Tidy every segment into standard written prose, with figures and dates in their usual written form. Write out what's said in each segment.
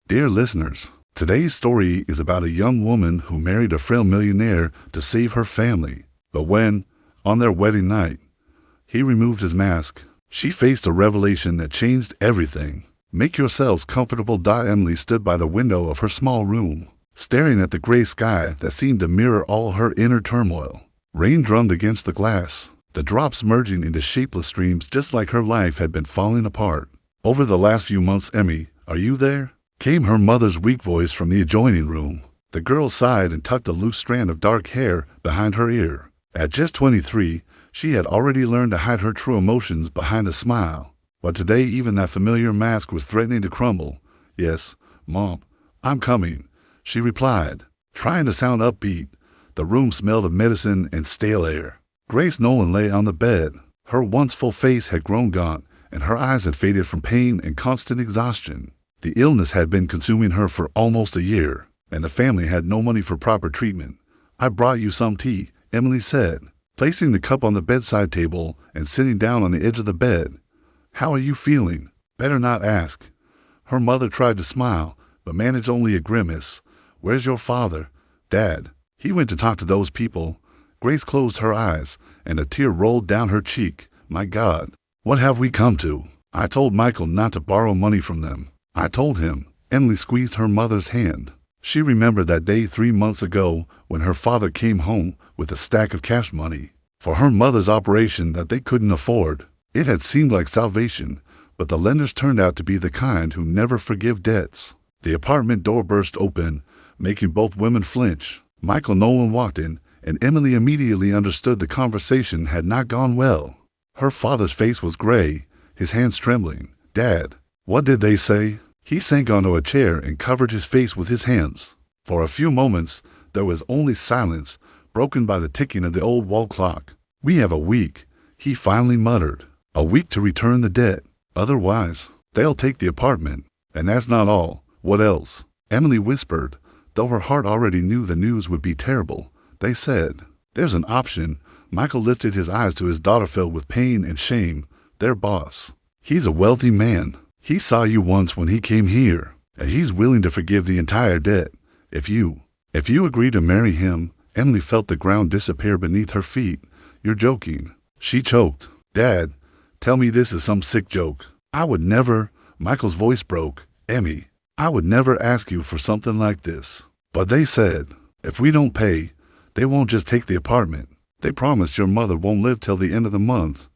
Dear listeners, today's story is about a young woman who married a frail millionaire to save her family. But when, on their wedding night, he removed his mask, she faced a revelation that changed everything. Make yourselves comfortable. Emily stood by the window of her small room, staring at the gray sky that seemed to mirror all her inner turmoil. Rain drummed against the glass, the drops merging into shapeless streams just like her life had been falling apart. Over the last few months, Emmy, are you there? Came her mother's weak voice from the adjoining room. The girl sighed and tucked a loose strand of dark hair behind her ear. At just 23, she had already learned to hide her true emotions behind a smile. But today even that familiar mask was threatening to crumble. Yes, Mom, I'm coming, she replied, trying to sound upbeat. The room smelled of medicine and stale air. Grace Nolan lay on the bed. Her once full face had grown gaunt, and her eyes had faded from pain and constant exhaustion. The illness had been consuming her for almost a year, and the family had no money for proper treatment. I brought you some tea, Emily said, placing the cup on the bedside table and sitting down on the edge of the bed. How are you feeling? Better not ask. Her mother tried to smile, but managed only a grimace. Where's your father? Dad. He went to talk to those people. Grace closed her eyes, and a tear rolled down her cheek. My God, what have we come to? I told Michael not to borrow money from them. I told him. Emily squeezed her mother's hand. She remembered that day 3 months ago when her father came home with a stack of cash money for her mother's operation that they couldn't afford. It had seemed like salvation, but the lenders turned out to be the kind who never forgive debts. The apartment door burst open, making both women flinch. Michael Nolan walked in, and Emily immediately understood the conversation had not gone well. Her father's face was gray, his hands trembling. Dad, what did they say? He sank onto a chair and covered his face with his hands. For a few moments, there was only silence, broken by the ticking of the old wall clock. We have a week, he finally muttered. A week to return the debt. Otherwise, they'll take the apartment. And that's not all. What else? Emily whispered, though her heart already knew the news would be terrible. They said, there's an option. Michael lifted his eyes to his daughter filled with pain and shame. Their boss. He's a wealthy man. He saw you once when he came here, and he's willing to forgive the entire debt. If you agree to marry him. Emily felt the ground disappear beneath her feet. You're joking. She choked. Dad, tell me this is some sick joke. I would never. Michael's voice broke. Emmy, I would never ask you for something like this. But they said, if we don't pay, they won't just take the apartment. They promised your mother won't live till the end of the month.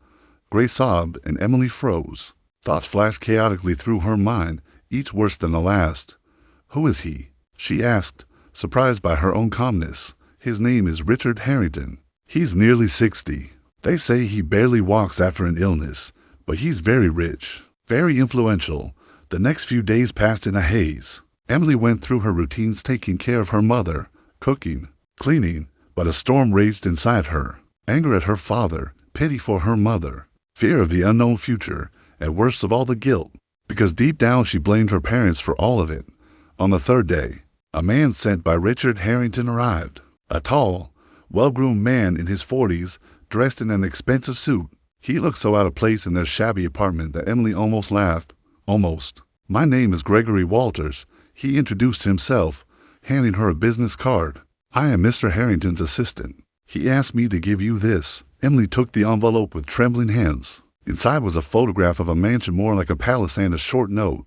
Grace sobbed and Emily froze. Thoughts flashed chaotically through her mind, each worse than the last. Who is he? She asked, surprised by her own calmness. His name is Richard Harrington. He's nearly 60. They say he barely walks after an illness, but he's very rich, very influential. The next few days passed in a haze. Emily went through her routines taking care of her mother, cooking, cleaning, but a storm raged inside her. Anger at her father, pity for her mother, fear of the unknown future, and worst of all the guilt, because deep down she blamed her parents for all of it. On the third day, a man sent by Richard Harrington arrived. A tall, well-groomed man in his 40s, dressed in an expensive suit. He looked so out of place in their shabby apartment that Emily almost laughed. Almost. My name is Gregory Walters, he introduced himself, handing her a business card. I am Mr. Harrington's assistant. He asked me to give you this. Emily took the envelope with trembling hands. Inside was a photograph of a mansion more like a palace and a short note.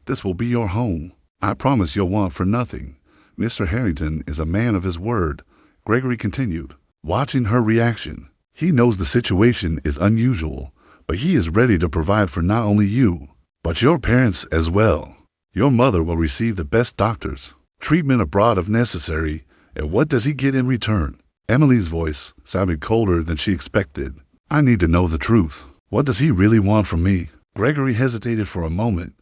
This will be your home. I promise you'll want for nothing. Mr. Harrington is a man of his word, Gregory continued, watching her reaction. He knows the situation is unusual, but he is ready to provide for not only you, but your parents as well. Your mother will receive the best doctors, treatment abroad if necessary, and what does he get in return? Emily's voice sounded colder than she expected. I need to know the truth. What does he really want from me? Gregory hesitated for a moment.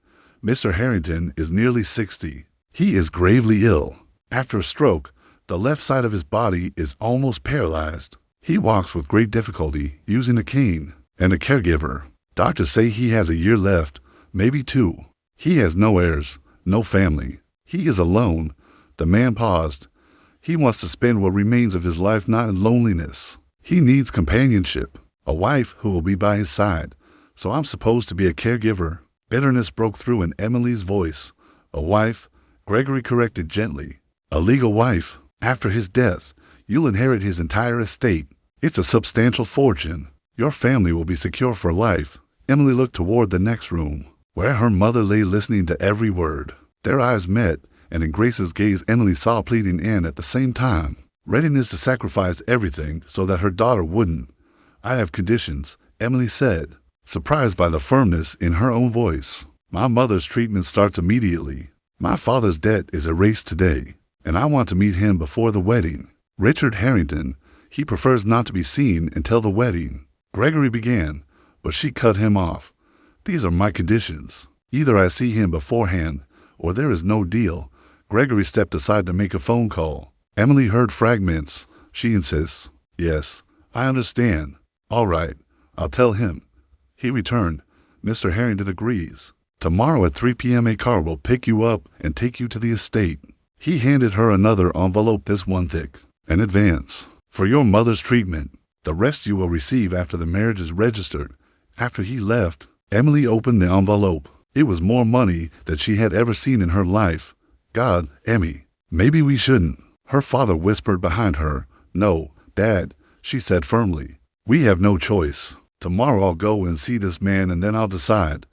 Mr. Harrington is nearly 60. He is gravely ill. After a stroke, the left side of his body is almost paralyzed. He walks with great difficulty, using a cane, and a caregiver. Doctors say he has a year left, maybe 2. He has no heirs, no family. He is alone. The man paused. He wants to spend what remains of his life not in loneliness. He needs companionship, a wife who will be by his side. So I'm supposed to be a caregiver. Bitterness broke through in Emily's voice. A wife, Gregory corrected gently. A legal wife. After his death, you'll inherit his entire estate. It's a substantial fortune. Your family will be secure for life. Emily looked toward the next room, where her mother lay listening to every word. Their eyes met, and in Grace's gaze Emily saw pleading and at the same time, readiness to sacrifice everything so that her daughter wouldn't. I have conditions, Emily said, surprised by the firmness in her own voice. My mother's treatment starts immediately. My father's debt is erased today, and I want to meet him before the wedding. Richard Harrington, he prefers not to be seen until the wedding. Gregory began, but she cut him off. These are my conditions. Either I see him beforehand, or there is no deal. Gregory stepped aside to make a phone call. Emily heard fragments. She insists. Yes, I understand. All right, I'll tell him. He returned. Mr. Harrington agrees. Tomorrow at 3 p.m. a car will pick you up and take you to the estate. He handed her another envelope, this one thick. An advance. For your mother's treatment. The rest you will receive after the marriage is registered. After he left, Emily opened the envelope. It was more money than she had ever seen in her life. God, Emmy, maybe we shouldn't. Her father whispered behind her. No, Dad, she said firmly. We have no choice. Tomorrow I'll go and see this man and then I'll decide.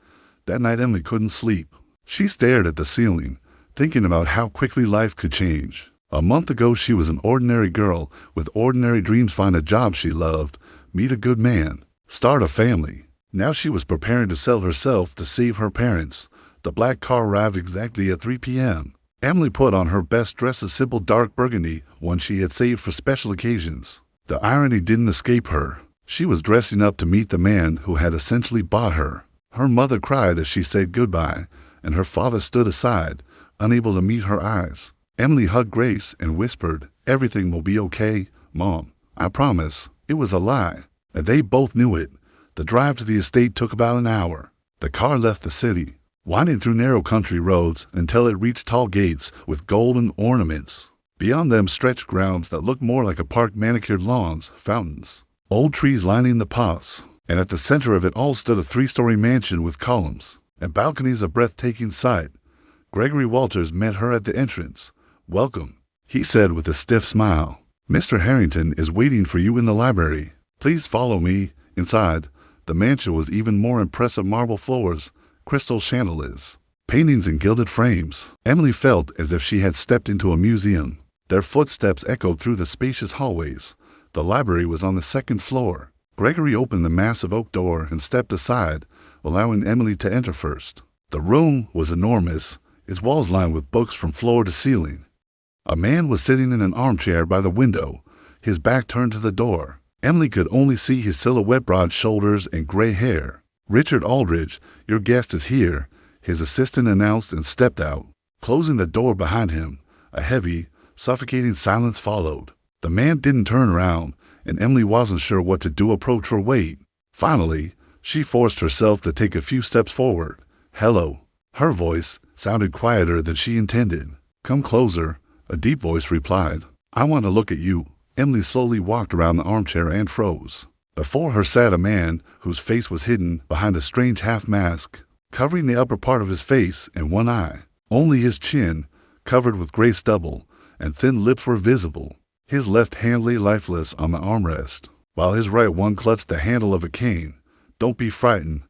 That night Emily couldn't sleep. She stared at the ceiling, thinking about how quickly life could change. A month ago she was an ordinary girl with ordinary dreams: find a job she loved, meet a good man, start a family. Now she was preparing to sell herself to save her parents. The black car arrived exactly at 3 p.m. Emily put on her best dress, a simple dark burgundy, one she had saved for special occasions. The irony didn't escape her. She was dressing up to meet the man who had essentially bought her. Her mother cried as she said goodbye, and her father stood aside, unable to meet her eyes. Emily hugged Grace and whispered, "Everything will be okay, Mom. I promise." It was a lie, and they both knew it. The drive to the estate took about an hour. The car left the city, winding through narrow country roads until it reached tall gates with golden ornaments. Beyond them stretched grounds that looked more like a park: manicured lawns, fountains, old trees lining the paths, and at the center of it all stood a 3-story mansion with columns and balconies, a breathtaking sight. Gregory Walters met her at the entrance. "Welcome," he said with a stiff smile. "Mr. Harrington is waiting for you in the library. Please follow me." Inside, the mansion was even more impressive: marble floors, crystal chandeliers, paintings in gilded frames. Emily felt as if she had stepped into a museum. Their footsteps echoed through the spacious hallways. The library was on the 2nd floor. Gregory opened the massive oak door and stepped aside, allowing Emily to enter first. The room was enormous, its walls lined with books from floor to ceiling. A man was sitting in an armchair by the window, his back turned to the door. Emily could only see his silhouette, broad shoulders, and gray hair. "Richard Aldridge, your guest is here," his assistant announced and stepped out. Closing the door behind him, a heavy, suffocating silence followed. The man didn't turn around, and Emily wasn't sure what to do: approach or wait. Finally, she forced herself to take a few steps forward. "Hello." Her voice sounded quieter than she intended. "Come closer," a deep voice replied. "I want to look at you." Emily slowly walked around the armchair and froze. Before her sat a man whose face was hidden behind a strange half mask, covering the upper part of his face and one eye. Only his chin, covered with gray stubble, and thin lips were visible. His left hand lay lifeless on the armrest, while his right one clutched the handle of a cane. "Don't be frightened,"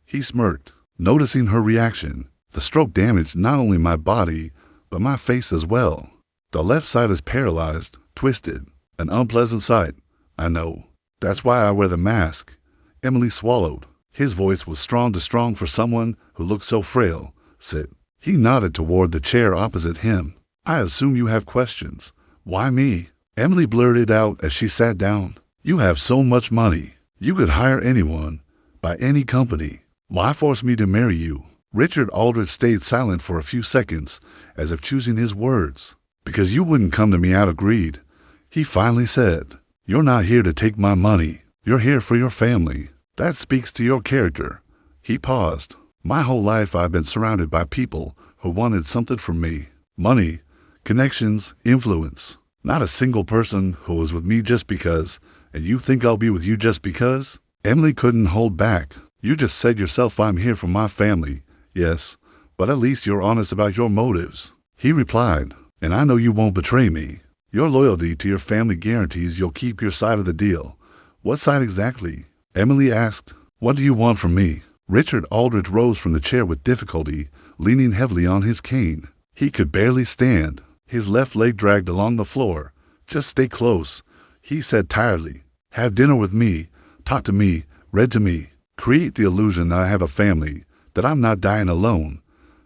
he smirked, noticing her reaction. "The stroke damaged not only my body, but my face as well. The left side is paralyzed, twisted. An unpleasant sight, I know. That's why I wear the mask." Emily swallowed. His voice was strong for someone who looked so frail. "Sit." He nodded toward the chair opposite him. "I assume you have questions. Why me?" Emily blurted out as she sat down. "You have so much money. You could hire anyone, by any company. Why force me to marry you?" Richard Aldridge stayed silent for a few seconds, as if choosing his words. "Because you wouldn't come to me out of greed," he finally said. "You're not here to take my money. You're here for your family. That speaks to your character." He paused. "My whole life I've been surrounded by people who wanted something from me. Money, connections, influence. Not a single person who was with me just because. And you think I'll be with you just because?" Emily couldn't hold back. "You just said yourself I'm here for my family. Yes, but at least you're honest about your motives. He replied, and I know you won't betray me. Your loyalty to your family guarantees you'll keep your side of the deal. What side exactly? Emily asked. What do you want from me? Richard Aldridge rose from the chair with difficulty, leaning heavily on his cane. He could barely stand. His left leg dragged along the floor. Just stay close, he said tiredly. Have dinner with me, talk to me, read to me. Create the illusion that I have a family, that I'm not dying alone.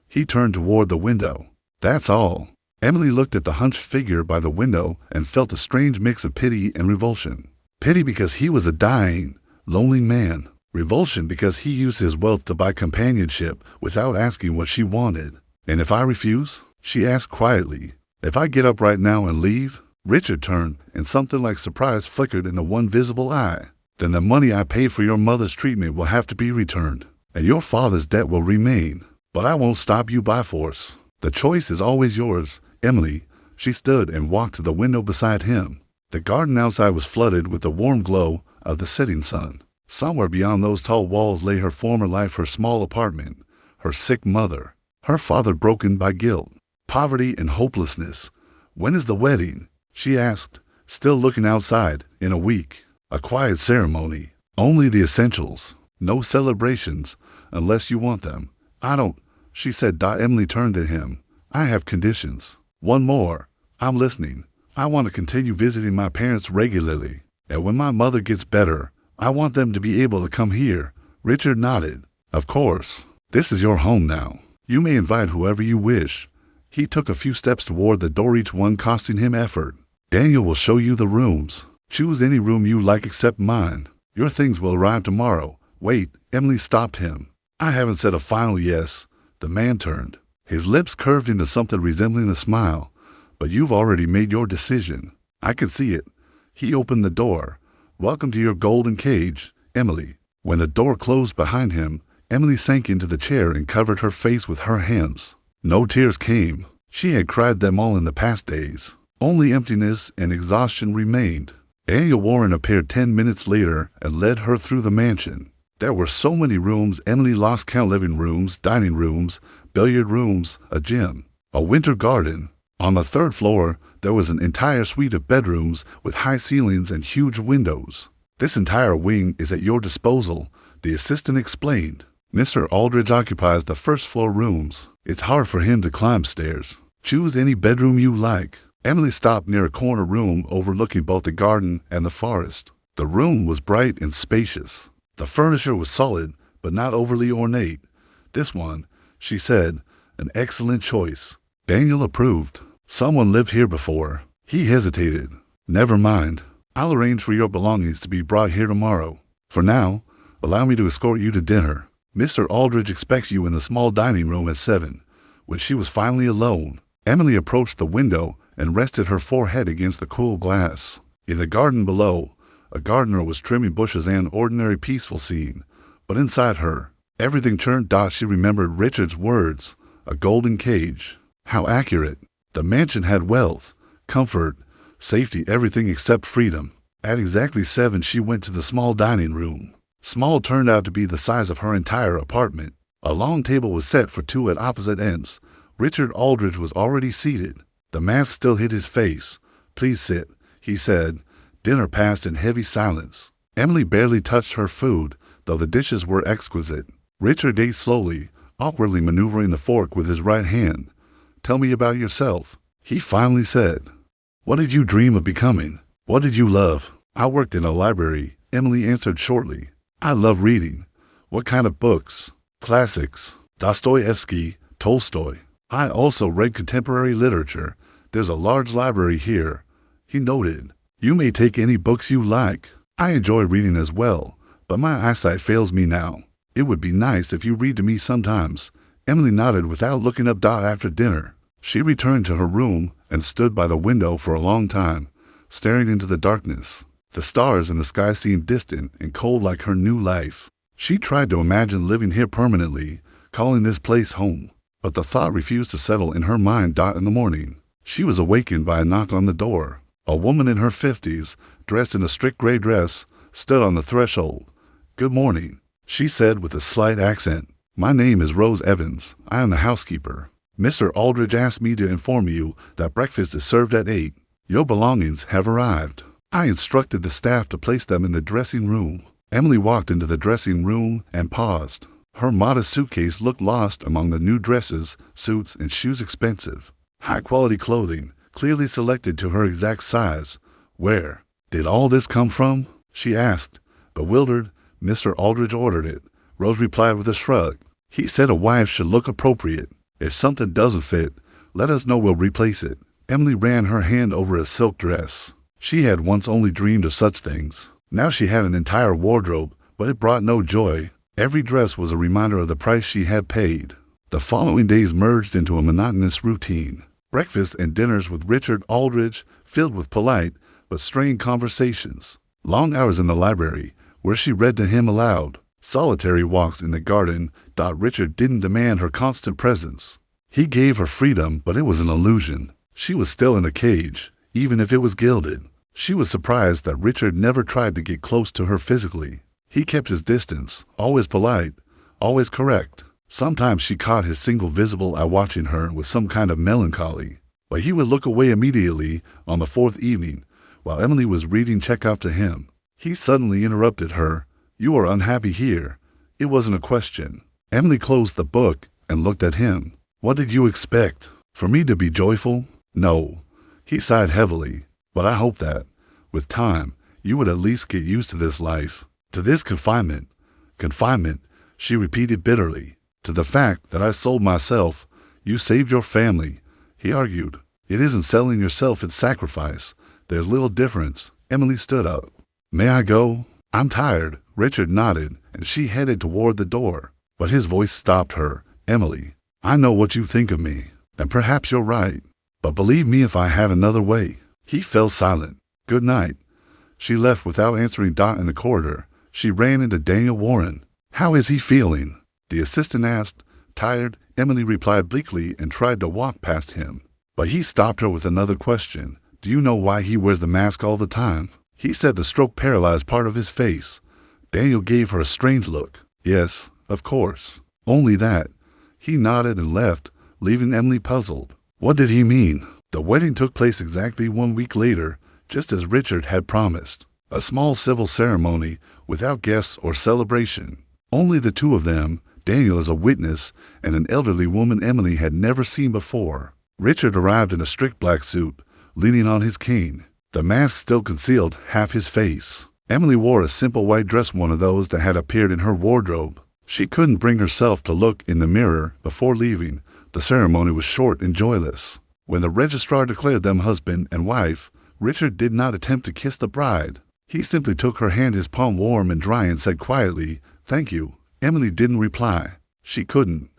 He turned toward the window. That's all. Emily looked at the hunched figure by the window and felt a strange mix of pity and revulsion. Pity because he was a dying, lonely man. Revulsion because he used his wealth to buy companionship without asking what she wanted. And if I refuse? She asked quietly. If I get up right now and leave? Richard turned, and something like surprise flickered in the one visible eye. Then the money I paid for your mother's treatment will have to be returned, and your father's debt will remain. But I won't stop you by force. The choice is always yours, Emily. She stood and walked to the window beside him. The garden outside was flooded with the warm glow of the setting sun. Somewhere beyond those tall walls lay her former life, her small apartment, her sick mother, her father broken by guilt, poverty, and hopelessness. When is the wedding? She asked, still looking outside. In a week. A quiet ceremony. Only the essentials. No celebrations, unless you want them. I don't, she said. Emily turned to him. I have conditions. One more. I'm listening. I want to continue visiting my parents regularly. And when my mother gets better, I want them to be able to come here. Richard nodded. Of course. This is your home now. You may invite whoever you wish. He took a few steps toward the door, each one costing him effort. Daniel will show you the rooms. Choose any room you like except mine. Your things will arrive tomorrow. Wait, Emily stopped him. I haven't said a final yes. The man turned. His lips curved into something resembling a smile. But you've already made your decision. I can see it. He opened the door. Welcome to your golden cage, Emily. When the door closed behind him, Emily sank into the chair and covered her face with her hands. No tears came. She had cried them all in the past days. Only emptiness and exhaustion remained. Daniel Warren appeared 10 minutes later and led her through the mansion. There were so many rooms, Emily lost count. Living rooms, dining rooms, billiard rooms, a gym, a winter garden. On the third floor, there was an entire suite of bedrooms with high ceilings and huge windows. This entire wing is at your disposal, the assistant explained. Mr. Aldridge occupies the first floor rooms. It's hard for him to climb stairs. Choose any bedroom you like. Emily stopped near a corner room overlooking both the garden and the forest. The room was bright and spacious. The furniture was solid, but not overly ornate. This one, she said, an excellent choice. Daniel approved. Someone lived here before. He hesitated. Never mind. I'll arrange for your belongings to be brought here tomorrow. For now, allow me to escort you to dinner. Mr. Aldridge expects you in the small dining room at 7. When she was finally alone, Emily approached the window and rested her forehead against the cool glass. In the garden below, a gardener was trimming bushes, an ordinary peaceful scene. But inside her, everything turned. She remembered Richard's words, a golden cage. How accurate. The mansion had wealth, comfort, safety, everything except freedom. At exactly 7, she went to the small dining room. Small turned out to be the size of her entire apartment. A long table was set for 2 at opposite ends. Richard Aldridge was already seated. The mask still hid his face. Please sit, he said. Dinner passed in heavy silence. Emily barely touched her food, though the dishes were exquisite. Richard ate slowly, awkwardly maneuvering the fork with his right hand. Tell me about yourself, he finally said. What did you dream of becoming? What did you love? I worked in a library, Emily answered shortly. I love reading. What kind of books? Classics. Dostoevsky, Tolstoy. I also read contemporary literature. There's a large library here, he noted. You may take any books you like. I enjoy reading as well, but my eyesight fails me now. It would be nice if you read to me sometimes. Emily nodded without looking up. After dinner, she returned to her room and stood by the window for a long time, staring into the darkness. The stars in the sky seemed distant and cold like her new life. She tried to imagine living here permanently, calling this place home. But the thought refused to settle in her mind. In the morning, she was awakened by a knock on the door. A woman in her 50s, dressed in a strict gray dress, stood on the threshold. Good morning, she said with a slight accent. My name is Rose Evans. I am the housekeeper. Mr. Aldridge asked me to inform you that breakfast is served at 8. Your belongings have arrived. I instructed the staff to place them in the dressing room. Emily walked into the dressing room and paused. Her modest suitcase looked lost among the new dresses, suits, and shoes expensive. High-quality clothing, clearly selected to her exact size. Where did all this come from? She asked. Bewildered, Mr. Aldridge ordered it. Rose replied with a shrug. He said a wife should look appropriate. If something doesn't fit, let us know, we'll replace it. Emily ran her hand over a silk dress. She had once only dreamed of such things. Now she had an entire wardrobe, but it brought no joy. Every dress was a reminder of the price she had paid. The following days merged into a monotonous routine. Breakfasts and dinners with Richard Aldridge, filled with polite but strained conversations. Long hours in the library, where she read to him aloud. Solitary walks in the garden. Richard didn't demand her constant presence. He gave her freedom, but it was an illusion. She was still in a cage, even if it was gilded. She was surprised that Richard never tried to get close to her physically. He kept his distance, always polite, always correct. Sometimes she caught his single visible eye watching her with some kind of melancholy, but he would look away immediately on the fourth evening, while Emily was reading Chekhov to him. He suddenly interrupted her. You are unhappy here. It wasn't a question. Emily closed the book and looked at him. What did you expect? For me to be joyful? No. He sighed heavily. But I hope that, with time, you would at least get used to this life, to this confinement. Confinement, she repeated bitterly. To the fact that I sold myself. You saved your family, he argued. It isn't selling yourself, it's sacrifice. There's little difference. Emily stood up. May I go? I'm tired. Richard nodded, and she headed toward the door. But his voice stopped her. Emily, I know what you think of me, and perhaps you're right. But believe me if I had another way. He fell silent. Good night. She left without answering Dot in the corridor. She ran into Daniel Warren. How is he feeling? The assistant asked. Tired, Emily replied bleakly and tried to walk past him. But he stopped her with another question. Do you know why he wears the mask all the time? He said the stroke paralyzed part of his face. Daniel gave her a strange look. Yes, of course. Only that. He nodded and left, leaving Emily puzzled. What did he mean? The wedding took place exactly 1 week later, just as Richard had promised. A small civil ceremony without guests or celebration. Only the two of them, Daniel as a witness, and an elderly woman Emily had never seen before. Richard arrived in a strict black suit, leaning on his cane. The mask still concealed half his face. Emily wore a simple white dress, one of those that had appeared in her wardrobe. She couldn't bring herself to look in the mirror before leaving. The ceremony was short and joyless. When the registrar declared them husband and wife, Richard did not attempt to kiss the bride. He simply took her hand, his palm warm and dry, and said quietly, "Thank you." Emily didn't reply. She couldn't.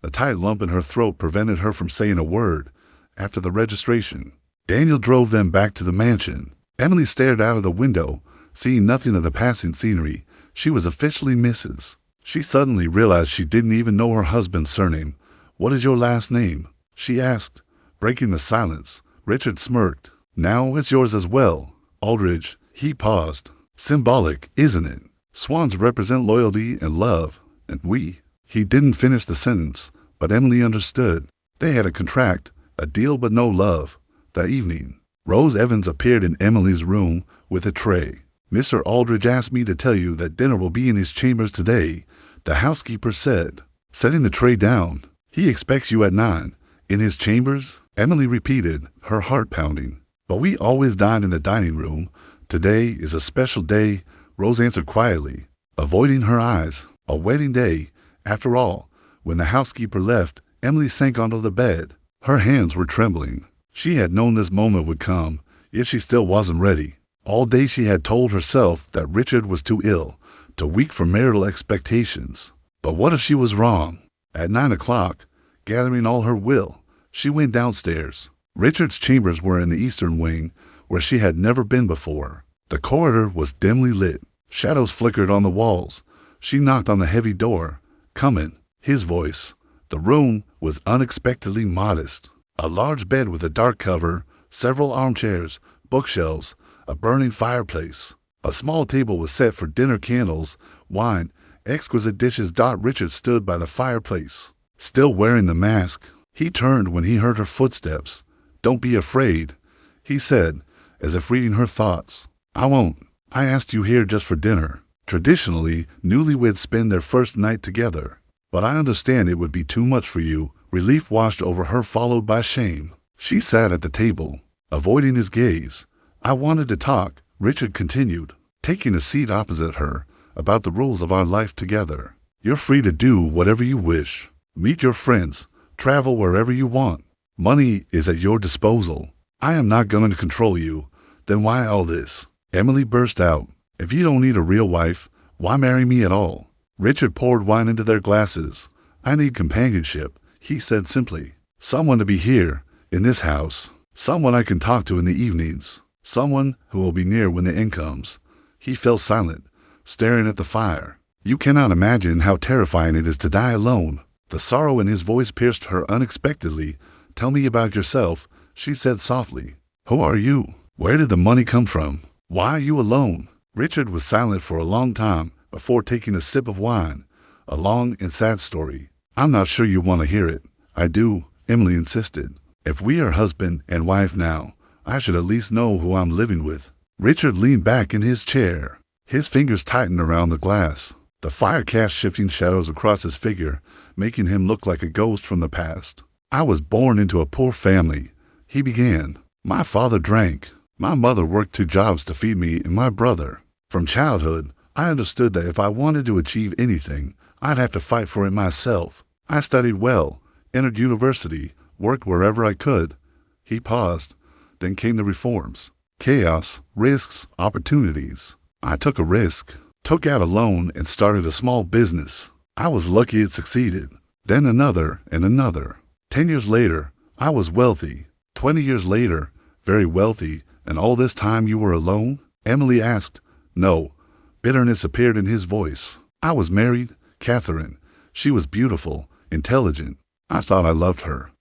A tight lump in her throat prevented her from saying a word. After the registration, Daniel drove them back to the mansion. Emily stared out of the window, seeing nothing of the passing scenery. She was officially Mrs. She suddenly realized she didn't even know her husband's surname. "What is your last name?" she asked, breaking the silence. Richard smirked. "Now it's yours as well, Aldridge." He paused. "Symbolic, isn't it? Swans represent loyalty and love, and we." He didn't finish the sentence, but Emily understood. They had a contract, a deal, but no love. That evening, Rose Evans appeared in Emily's room with a tray. "Mr. Aldridge asked me to tell you that dinner will be in his chambers today," the housekeeper said, setting the tray down. "He expects you at 9. In his chambers?" Emily repeated, her heart pounding. "But we always dine in the dining room. Today is a special day," Rose answered quietly, avoiding her eyes. A wedding day, after all. When the housekeeper left, Emily sank onto the bed. Her hands were trembling. She had known this moment would come, yet she still wasn't ready. All day she had told herself that Richard was too ill, too weak for marital expectations. But what if she was wrong? At 9 o'clock, gathering all her will, she went downstairs. Richard's chambers were in the eastern wing, where she had never been before. The corridor was dimly lit. Shadows flickered on the walls. She knocked on the heavy door. "Come in," his voice. The room was unexpectedly modest. A large bed with a dark cover, several armchairs, bookshelves, a burning fireplace. A small table was set for dinner, candles, wine, exquisite dishes. Richard stood by the fireplace, still wearing the mask. He turned when he heard her footsteps. "Don't be afraid," he said, as if reading her thoughts. "I won't. I asked you here just for dinner." Traditionally, newlyweds spend their first night together. "But I understand it would be too much for you." Relief washed over her, followed by shame. She sat at the table, avoiding his gaze. "I wanted to talk," Richard continued, taking a seat opposite her, "about the rules of our life together. You're free to do whatever you wish. Meet your friends, travel wherever you want. Money is at your disposal. I am not going to control you." "Then why all this?" Emily burst out. "If you don't need a real wife, why marry me at all?" Richard poured wine into their glasses. "I need companionship," he said simply. "Someone to be here, in this house. Someone I can talk to in the evenings. Someone who will be near when the end comes." He fell silent, staring at the fire. "You cannot imagine how terrifying it is to die alone." The sorrow in his voice pierced her unexpectedly. "Tell me about yourself," she said softly. "Who are you? Where did the money come from? Why are you alone?" Richard was silent for a long time before taking a sip of wine. "A long and sad story." "I'm not sure you want to hear it." "I do," Emily insisted. "If we are husband and wife now, I should at least know who I'm living with." Richard leaned back in his chair. His fingers tightened around the glass. The fire cast shifting shadows across his figure, making him look like a ghost from the past. "I was born into a poor family," he began. "My father drank. My mother worked 2 jobs to feed me and my brother. From childhood, I understood that if I wanted to achieve anything, I'd have to fight for it myself. I studied well, entered university, worked wherever I could." He paused. Then came the reforms. Chaos, risks, opportunities. I took a risk, took out a loan, and started a small business. I was lucky it succeeded. Then another and another. 10 years later, I was wealthy. 20 years later, very wealthy. "And all this time you were alone?" Emily asked. "No." Bitterness appeared in his voice. "I was married, Catherine. She was beautiful, intelligent. I thought I loved her.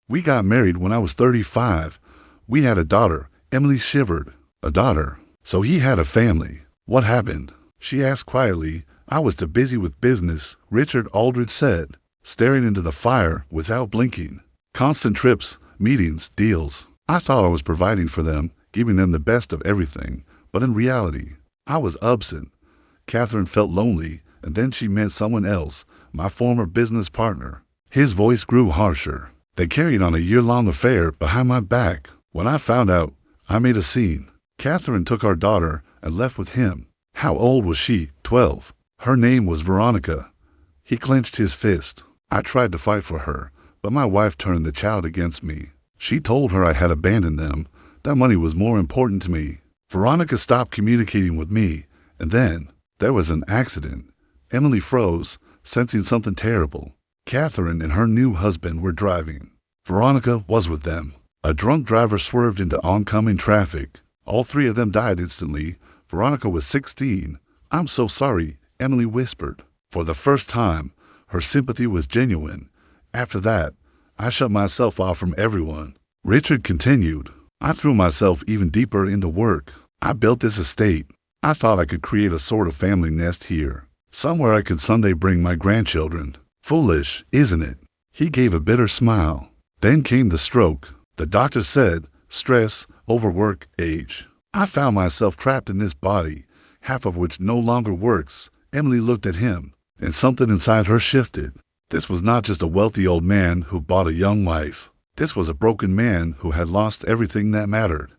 We got married when I was 35. We had a daughter." Emily shivered. "A daughter? So he had a family. What happened?" she asked quietly. "I was too busy with business," Richard Aldridge said, staring into the fire without blinking. "Constant trips, meetings, deals. I thought I was providing for them, giving them the best of everything, but in reality, I was absent. Catherine felt lonely, and then she met someone else, my former business partner." His voice grew harsher. "They carried on a year-long affair behind my back. When I found out, I made a scene. Catherine took our daughter and left with him." "How old was she?" 12. "Her name was Veronica." He clenched his fist. "I tried to fight for her, but my wife turned the child against me. She told her I had abandoned them. That money was more important to me. Veronica stopped communicating with me, and then there was an accident." Emily froze, sensing something terrible. Catherine and her new husband were driving. Veronica was with them. A drunk driver swerved into oncoming traffic. All 3 of them died instantly. Veronica was 16. "I'm so sorry," Emily whispered. For the first time, her sympathy was genuine. "After that, I shut myself off from everyone." Richard continued. "I threw myself even deeper into work. I built this estate. I thought I could create a sort of family nest here, somewhere I could someday bring my grandchildren. Foolish, isn't it?" He gave a bitter smile. Then came the stroke. The doctor said, stress, overwork, age. "I found myself trapped in this body, half of which no longer works." Emily looked at him, and something inside her shifted. This was not just a wealthy old man who bought a young wife. This was a broken man who had lost everything that mattered.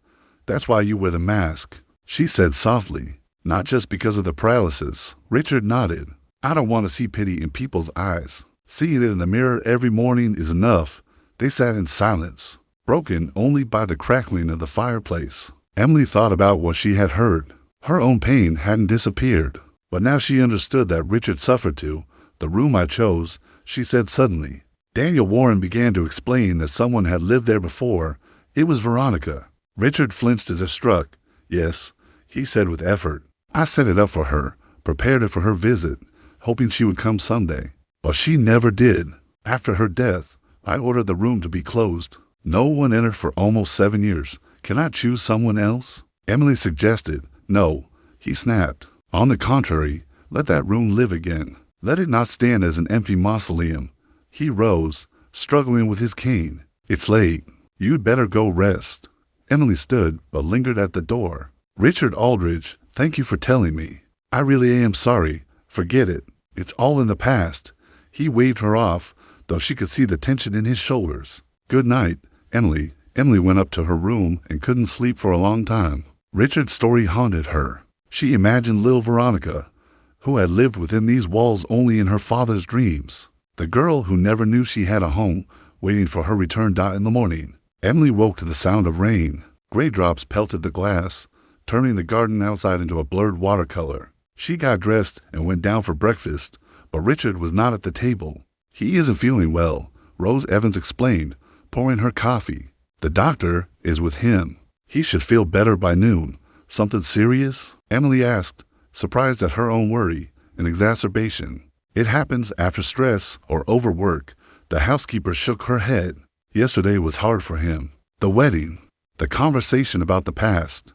"That's why you wear the mask," she said softly. "Not just because of the paralysis." Richard nodded. "I don't want to see pity in people's eyes. Seeing it in the mirror every morning is enough." They sat in silence, broken only by the crackling of the fireplace. Emily thought about what she had heard. Her own pain hadn't disappeared, but now she understood that Richard suffered too. "The room I chose," she said suddenly. Daniel Warren began to explain that someone had lived there before. It was Veronica. Richard flinched as if struck. "Yes," he said with effort. "I set it up for her, prepared it for her visit, hoping she would come someday. But she never did. After her death, I ordered the room to be closed. No one entered for almost 7 years. Can I choose someone else?" Emily suggested. "No," he snapped. "On the contrary, Let that room live again. Let it not stand as an empty mausoleum. He rose, struggling with his cane. It's late. You'd better go rest. Emily stood, but lingered at the door. Richard Aldridge, thank you for telling me. I really am sorry. Forget it. It's all in the past. He waved her off, though she could see the tension in his shoulders. Good night, Emily. Emily went up to her room and couldn't sleep for a long time. Richard's story haunted her. She imagined little Veronica, who had lived within these walls only in her father's dreams. The girl who never knew she had a home, waiting for her return in the morning. Emily woke to the sound of rain. Gray drops pelted the glass, turning the garden outside into a blurred watercolor. She got dressed and went down for breakfast, but Richard was not at the table. He isn't feeling well, Rose Evans explained, pouring her coffee. The doctor is with him. He should feel better by noon. Something serious? Emily asked, surprised at her own worry, an exacerbation. It happens after stress or overwork. The housekeeper shook her head. Yesterday was hard for him. The wedding, the conversation about the past.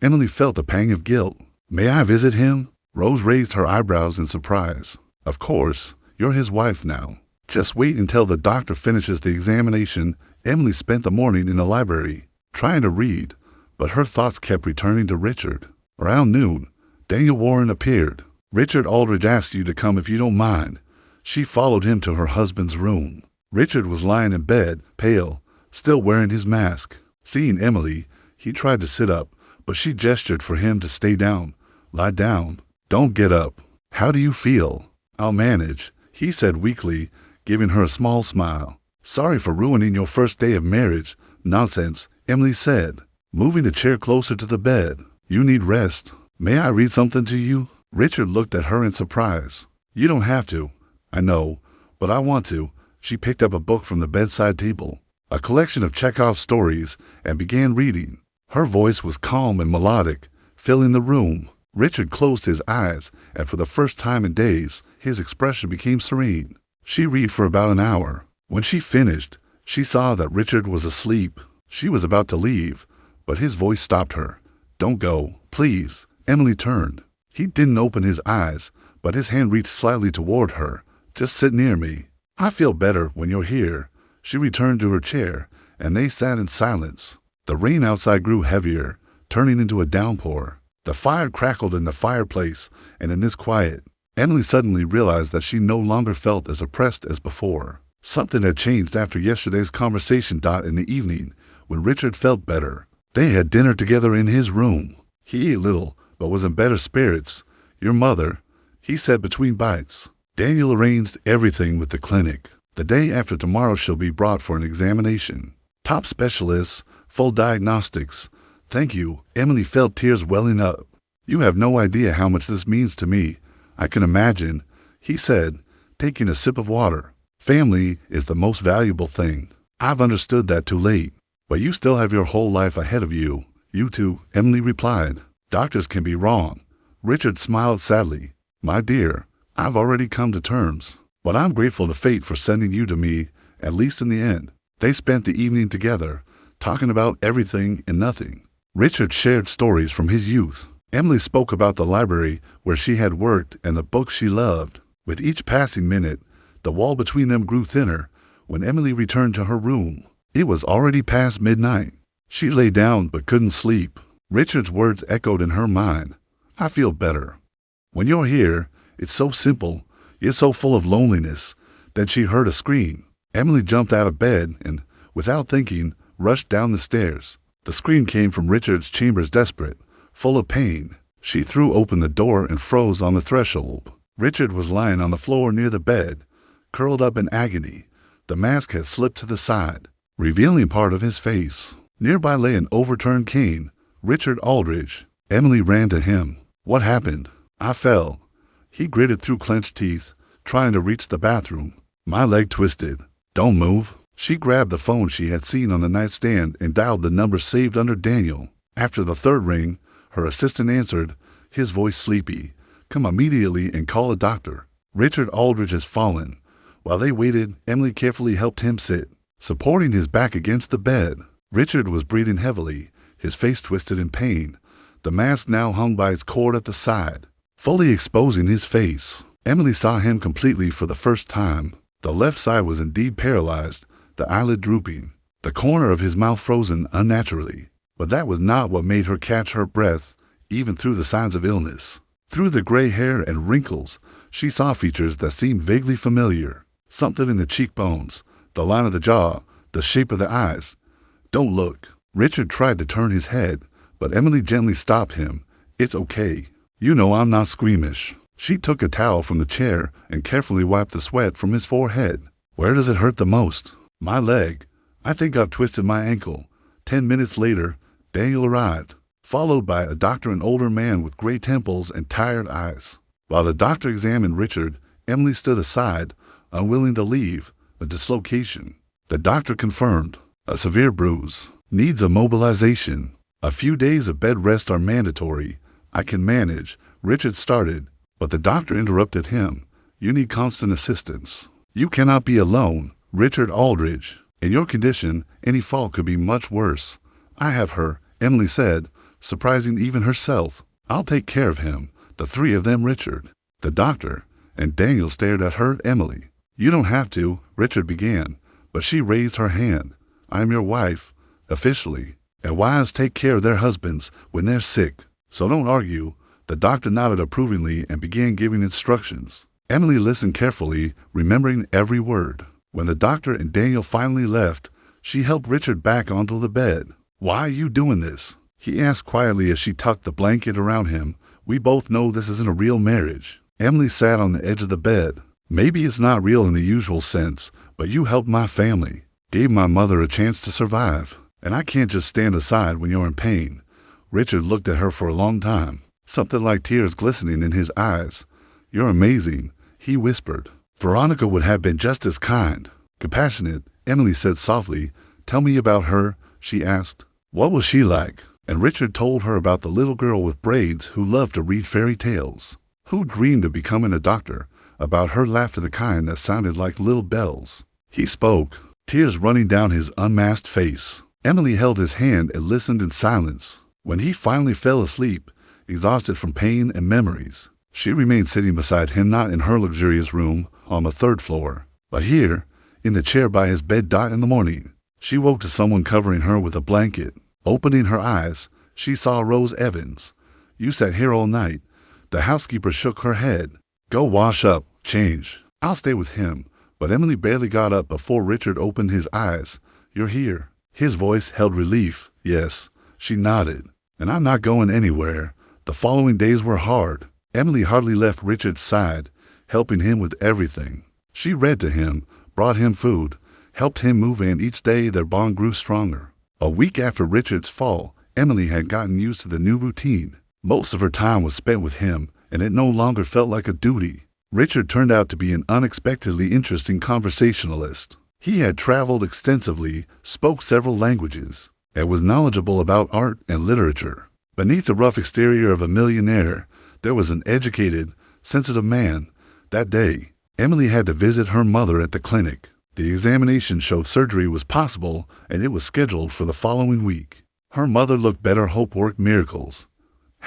Emily felt a pang of guilt. May I visit him? Rose raised her eyebrows in surprise. Of course, you're his wife now. Just wait until the doctor finishes the examination. Emily spent the morning in the library, trying to read, but her thoughts kept returning to Richard. Around noon, Daniel Warren appeared. Richard Aldridge asked you to come if you don't mind. She followed him to her husband's room. Richard was lying in bed, pale, still wearing his mask. Seeing Emily, he tried to sit up, but she gestured for him to stay down. Lie down. Don't get up. How do you feel? I'll manage, he said weakly, giving her a small smile. Sorry for ruining your first day of marriage. Nonsense, Emily said, moving the chair closer to the bed. You need rest. May I read something to you? Richard looked at her in surprise. You don't have to. I know, but I want to. She picked up a book from the bedside table, a collection of Chekhov's stories, and began reading. Her voice was calm and melodic, filling the room. Richard closed his eyes, and for the first time in days, his expression became serene. She read for about an hour. When she finished, she saw that Richard was asleep. She was about to leave, but his voice stopped her. Don't go, please. Emily turned. He didn't open his eyes, but his hand reached slightly toward her. Just sit near me. I feel better when you're here. She returned to her chair, and they sat in silence. The rain outside grew heavier, turning into a downpour. The fire crackled in the fireplace, and in this quiet, Emily suddenly realized that she no longer felt as oppressed as before. Something had changed after yesterday's conversation in the evening, when Richard felt better. They had dinner together in his room. He ate little, but was in better spirits. Your mother, he said between bites. Daniel arranged everything with the clinic. The day after tomorrow she'll be brought for an examination. Top specialists, full diagnostics. Thank you. Emily felt tears welling up. You have no idea how much this means to me. I can imagine, he said, taking a sip of water. Family is the most valuable thing. I've understood that too late, but you still have your whole life ahead of you. You too, Emily replied. Doctors can be wrong. Richard smiled sadly. My dear, I've already come to terms, but I'm grateful to fate for sending you to me, at least in the end. They spent the evening together, talking about everything and nothing. Richard shared stories from his youth. Emily spoke about the library where she had worked and the books she loved. With each passing minute, the wall between them grew thinner. When Emily returned to her room, it was already past midnight. She lay down but couldn't sleep. Richard's words echoed in her mind. I feel better. When you're here, it's so simple, yet so full of loneliness. Then she heard a scream. Emily jumped out of bed and, without thinking, rushed down the stairs. The scream came from Richard's chambers, desperate, full of pain. She threw open the door and froze on the threshold. Richard was lying on the floor near the bed, curled up in agony. The mask had slipped to the side, revealing part of his face. Nearby lay an overturned cane. Richard Aldridge. Emily ran to him. What happened? I fell. He gritted through clenched teeth, trying to reach the bathroom. My leg twisted. Don't move. She grabbed the phone she had seen on the nightstand and dialed the number saved under Daniel. After the third ring, her assistant answered, his voice sleepy. Come immediately and call a doctor. Richard Aldridge has fallen. While they waited, Emily carefully helped him sit, supporting his back against the bed. Richard was breathing heavily, his face twisted in pain. The mask now hung by its cord at the side. fully exposing his face. Emily saw him completely for the first time. The left side was indeed paralyzed, the eyelid drooping, the corner of his mouth frozen unnaturally. But that was not what made her catch her breath, even through the signs of illness. Through the gray hair and wrinkles, she saw features that seemed vaguely familiar. Something in the cheekbones, the line of the jaw, the shape of the eyes. "Don't look." Richard tried to turn his head, but Emily gently stopped him. "It's okay. You know I'm not squeamish." She took a towel from the chair and carefully wiped the sweat from his forehead. "Where does it hurt the most?" "My leg. I think I've twisted my ankle." 10 minutes later, Daniel arrived, followed by a doctor, an older man with gray temples and tired eyes. While the doctor examined Richard, Emily stood aside, unwilling to leave. "A dislocation." The doctor confirmed. "A severe bruise. Needs immobilization. A few days of bed rest are mandatory." "I can manage," Richard started, but the doctor interrupted him. "You need constant assistance. You cannot be alone." "Richard Aldridge, in your condition, any fall could be much worse." "I have her," Emily said, surprising even herself. "I'll take care of him." The three of them, Richard, the doctor, and Daniel, stared at her. "Emily." "You don't have to," Richard began, but she raised her hand. "I am your wife, officially, and wives take care of their husbands when they're sick. So don't argue." The doctor nodded approvingly and began giving instructions. Emily listened carefully, remembering every word. When the doctor and Daniel finally left, she helped Richard back onto the bed. "Why are you doing this?" he asked quietly as she tucked the blanket around him. "We both know this isn't a real marriage." Emily sat on the edge of the bed. "Maybe it's not real in the usual sense, but you helped my family, gave my mother a chance to survive, and I can't just stand aside when you're in pain." Richard looked at her for a long time, something like tears glistening in his eyes. "You're amazing," he whispered. "Veronica would have been just as kind, compassionate," Emily said softly. "Tell me about her," she asked. "What was she like?" And Richard told her about the little girl with braids who loved to read fairy tales, who dreamed of becoming a doctor, about her laughter, the kind that sounded like little bells. He spoke, tears running down his unmasked face. Emily held his hand and listened in silence. When he finally fell asleep, exhausted from pain and memories, she remained sitting beside him, not in her luxurious room on the 3rd floor, but here, in the chair by his bed. In the morning, she woke to someone covering her with a blanket. Opening her eyes, she saw Rose Evans. "You sat here all night." The housekeeper shook her head. "Go wash up, change. I'll stay with him." But Emily barely got up before Richard opened his eyes. "You're here." His voice held relief. "Yes." She nodded. "And I'm not going anywhere." The following days were hard. Emily hardly left Richard's side, helping him with everything. She read to him, brought him food, helped him move in. Each day their bond grew stronger. A week after Richard's fall, Emily had gotten used to the new routine. Most of her time was spent with him, and it no longer felt like a duty. Richard turned out to be an unexpectedly interesting conversationalist. He had traveled extensively, spoke several languages, and was knowledgeable about art and literature. Beneath the rough exterior of a millionaire, there was an educated, sensitive man. That day, Emily had to visit her mother at the clinic. The examination showed surgery was possible, and it was scheduled for the following week. Her mother looked better. Hope worked miracles.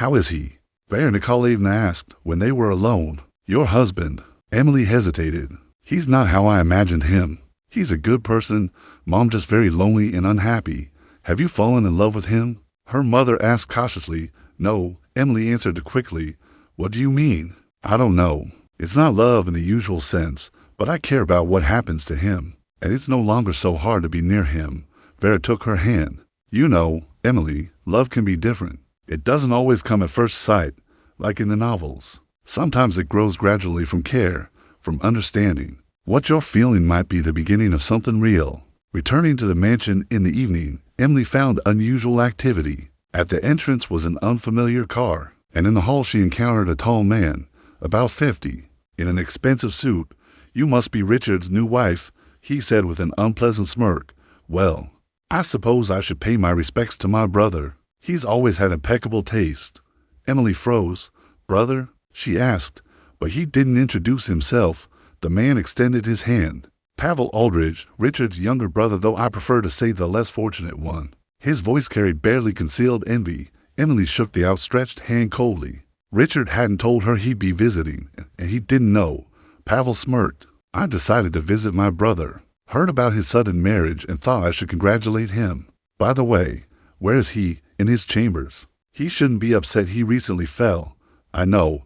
"How is he?" Vera Nikolaevna asked when they were alone. "Your husband." Emily hesitated. "He's not how I imagined him. He's a good person. Mom just very lonely and unhappy." "Have you fallen in love with him?" her mother asked cautiously. "No," Emily answered quickly. "What do you mean?" "I don't know. It's not love in the usual sense, but I care about what happens to him, and it's no longer so hard to be near him." Vera took her hand. "You know, Emily, love can be different. It doesn't always come at first sight, like in the novels. Sometimes it grows gradually from care, from understanding. What you're feeling might be the beginning of something real." Returning to the mansion in the evening, Emily found unusual activity. At the entrance was an unfamiliar car, and in the hall she encountered a tall man, about 50, in an expensive suit. "You must be Richard's new wife," he said with an unpleasant smirk. "Well, I suppose I should pay my respects to my brother. He's always had impeccable taste." Emily froze. "Brother?" she asked, but he didn't introduce himself. The man extended his hand. "Pavel Aldridge, Richard's younger brother, though I prefer to say the less fortunate one." His voice carried barely concealed envy. Emily shook the outstretched hand coldly. Richard hadn't told her he'd be visiting, and he didn't know. Pavel smirked. I decided to visit my brother. Heard about his sudden marriage and thought I should congratulate him. By the way, where is he? In his chambers. He shouldn't be upset he recently fell. I know.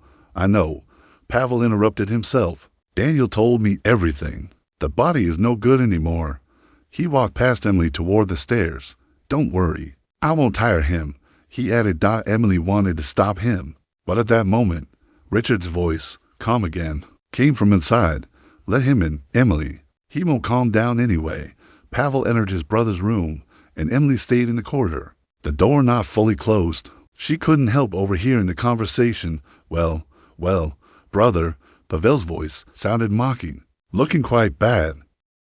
Pavel interrupted himself. Daniel told me everything. The body is no good anymore. He walked past Emily toward the stairs. Don't worry. I won't tire him, he added. Emily wanted to stop him, but at that moment, Richard's voice, calm again, came from inside. Let him in, Emily. He won't calm down anyway. Pavel entered his brother's room, and Emily stayed in the corridor, the door not fully closed. She couldn't help overhearing the conversation. Well, brother, Pavel's voice sounded mocking, looking quite bad.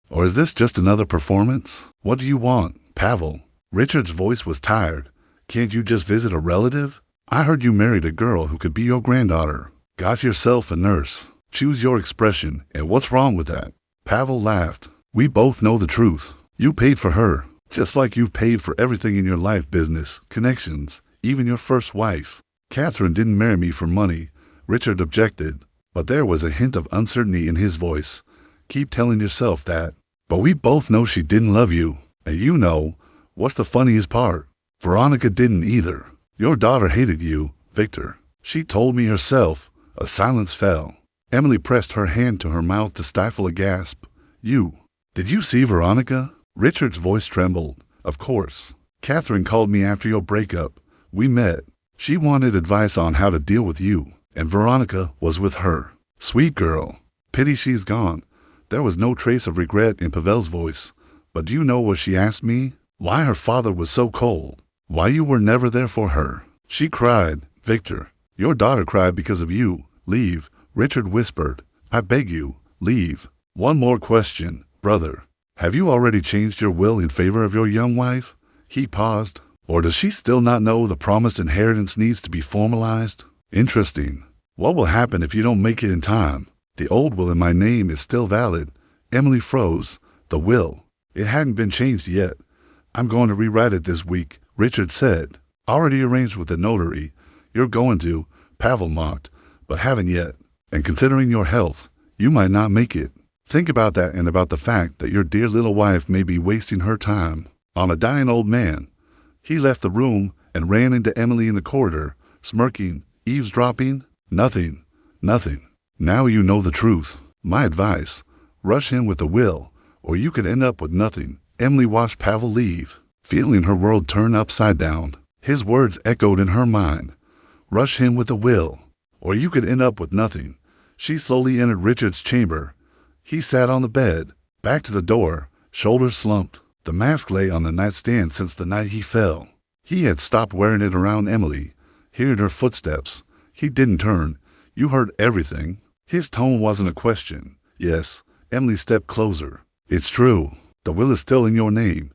Or is this just another performance? What do you want, Pavel? Richard's voice was tired. Can't you just visit a relative? I heard you married a girl who could be your granddaughter. Got yourself a nurse. Choose your expression, and what's wrong with that? Pavel laughed. We both know the truth. You paid for her, just like you've paid for everything in your life, business, connections, even your first wife. Catherine didn't marry me for money, Richard objected, but there was a hint of uncertainty in his voice. Keep telling yourself that. But we both know she didn't love you, and you know, what's the funniest part? Veronica didn't either. Your daughter hated you, Victor. She told me herself. A silence fell. Emily pressed her hand to her mouth to stifle a gasp. Did you see Veronica? Richard's voice trembled. Of course. Catherine called me after your breakup. We met. She wanted advice on how to deal with you, and Veronica was with her. Sweet girl. Pity she's gone. There was no trace of regret in Pavel's voice. But do you know what she asked me? Why her father was so cold. Why you were never there for her. She cried. Victor, your daughter cried because of you. Leave, Richard whispered. I beg you, leave. One more question, brother. Have you already changed your will in favor of your young wife? He paused. Or does she still not know the promised inheritance needs to be formalized? Interesting. What will happen if you don't make it in time? The old will in my name is still valid. Emily froze. The will. It hadn't been changed yet. I'm going to rewrite it this week, Richard said. Already arranged with the notary. You're going to, Pavel mocked, but haven't yet. And considering your health, you might not make it. Think about that and about the fact that your dear little wife may be wasting her time on a dying old man. He left the room and ran into Emily in the corridor, smirking. Eavesdropping? Nothing. Now you know the truth. My advice, rush in with a will, or you could end up with nothing. Emily watched Pavel leave, feeling her world turn upside down. His words echoed in her mind. Rush him with a will, or you could end up with nothing. She slowly entered Richard's chamber. He sat on the bed, back to the door, shoulders slumped. The mask lay on the nightstand since the night he fell. He had stopped wearing it around Emily. Hearing her footsteps, he didn't turn. You heard everything. His tone wasn't a question. Yes, Emily stepped closer. It's true. The will is still in your name.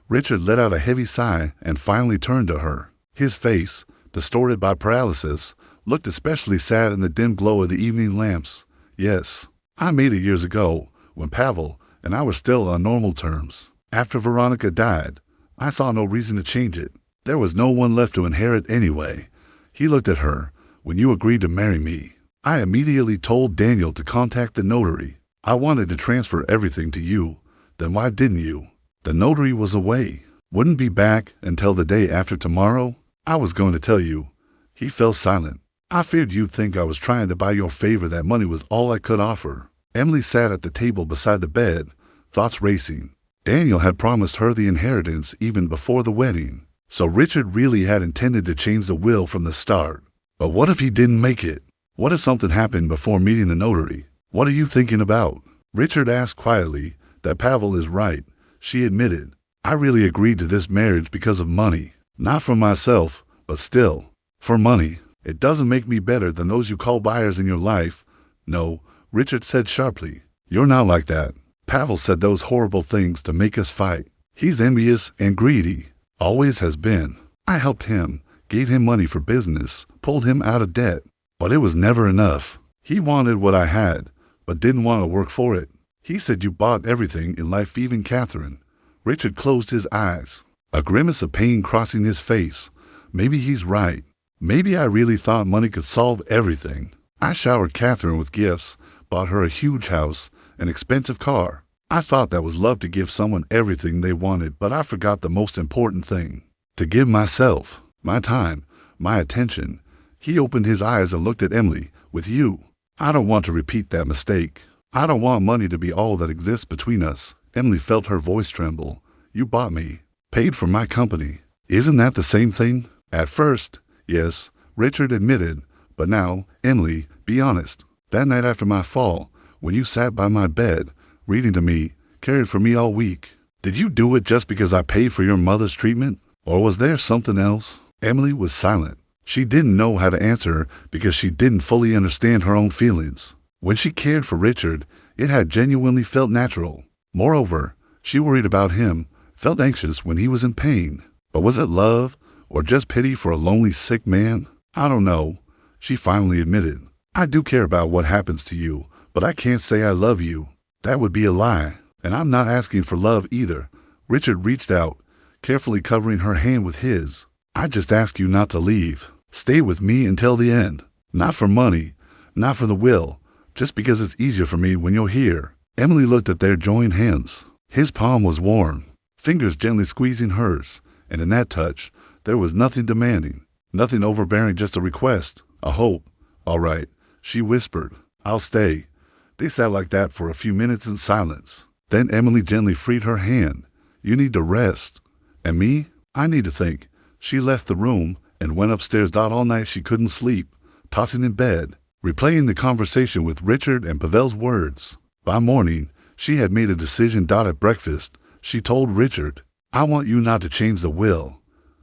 Richard let out a heavy sigh and finally turned to her. His face, distorted by paralysis, looked especially sad in the dim glow of the evening lamps. Yes, I made it years ago, when Pavel and I were still on normal terms. After Veronica died, I saw no reason to change it. There was no one left to inherit anyway. He looked at her. When you agreed to marry me, I immediately told Daniel to contact the notary. I wanted to transfer everything to you. Then why didn't you? The notary was away. Wouldn't be back until the day after tomorrow. I was going to tell you. He fell silent. I feared you'd think I was trying to buy your favor, that money was all I could offer. Emily sat at the table beside the bed, thoughts racing. Daniel had promised her the inheritance even before the wedding. So Richard really had intended to change the will from the start. But what if he didn't make it? What if something happened before meeting the notary? What are you thinking about? Richard asked quietly. That Pavel is right, she admitted. I really agreed to this marriage because of money. Not for myself, but still, for money. It doesn't make me better than those you call buyers in your life. No, Richard said sharply. You're not like that. Pavel said those horrible things to make us fight. He's envious and greedy. Always has been. I helped him, gave him money for business, pulled him out of debt. But it was never enough. He wanted what I had, but didn't want to work for it. He said you bought everything in life, even Catherine. Richard closed his eyes, a grimace of pain crossing his face. Maybe he's right. Maybe I really thought money could solve everything. I showered Catherine with gifts, bought her a huge house, an expensive car. I thought that was love to give someone everything they wanted, but I forgot the most important thing. To give myself, my time, my attention. He opened his eyes and looked at Emily. With you, I don't want to repeat that mistake. I don't want money to be all that exists between us. Emily felt her voice tremble. You bought me, paid for my company. Isn't that the same thing? At first, yes, Richard admitted. But now, Emily, be honest. That night after my fall, when you sat by my bed, reading to me, cared for me all week, did you do it just because I paid for your mother's treatment? Or was there something else? Emily was silent. She didn't know how to answer because she didn't fully understand her own feelings. When she cared for Richard, it had genuinely felt natural. Moreover, she worried about him, felt anxious when he was in pain. But was it love or just pity for a lonely, sick man? I don't know, she finally admitted. I do care about what happens to you, but I can't say I love you. That would be a lie. And I'm not asking for love either. Richard reached out, carefully covering her hand with his. I just ask you not to leave. Stay with me until the end. Not for money, not for the will, just because it's easier for me when you're here. Emily looked at their joined hands. His palm was warm, fingers gently squeezing hers, and in that touch, there was nothing demanding, nothing overbearing, just a request, a hope. All right, she whispered. I'll stay. They sat like that for a few minutes in silence. Then Emily gently freed her hand. You need to rest. And me? I need to think. She left the room and went upstairs. All night she couldn't sleep, tossing in bed, replaying the conversation with Richard and Pavel's words. By morning, she had made a decision. At breakfast, she told Richard, I want you not to change the will.